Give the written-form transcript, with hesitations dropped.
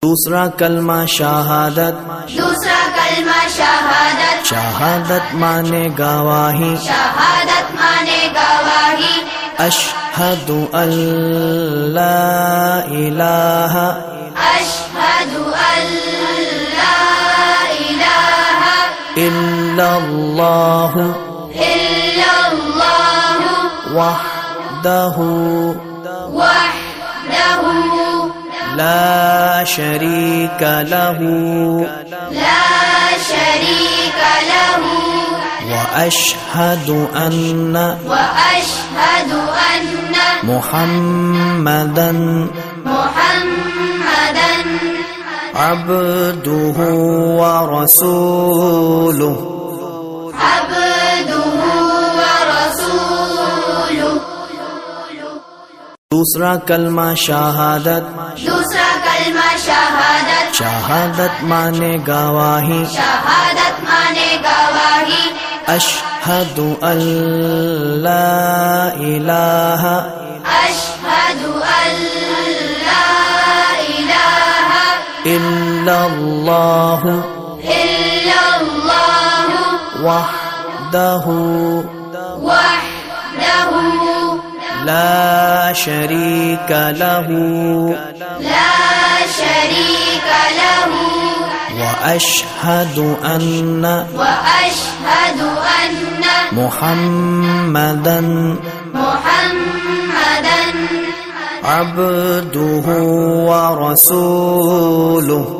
दूसरा कलमा शहादत, दूसरा कलमा शहादत, शहादत माने गवाही, शहादत माने गवाही, अशहदु अल्ला इलाहा, अशहदु अल्ला इलाहा इल्लल्लाहु इल्लल्लाहु वहदहु वहदहु ला शरीका लहु ला शरीका लहु व अशहदु अन्ना मुहम्मदन मुहम्मदन अब्दुहु व रसूलुहु, अब्दुहु व रसूलुहु। दूसरा कलमा शहादत, दूसरा कलमा शहादत, शहादत माने गवाही, शहादत माने गवाही, अशहदु अल्ला इलाहा अशहदु अल्ला इलाहा इल्लल्लाहु इल्लल्लाहु वहदहु वहदहु ला शरीका लहु ला शरीका लहु व अशहदु अन्ना मुहम्मदन मुहम्मदन अब्दुहु व रसूलुहु।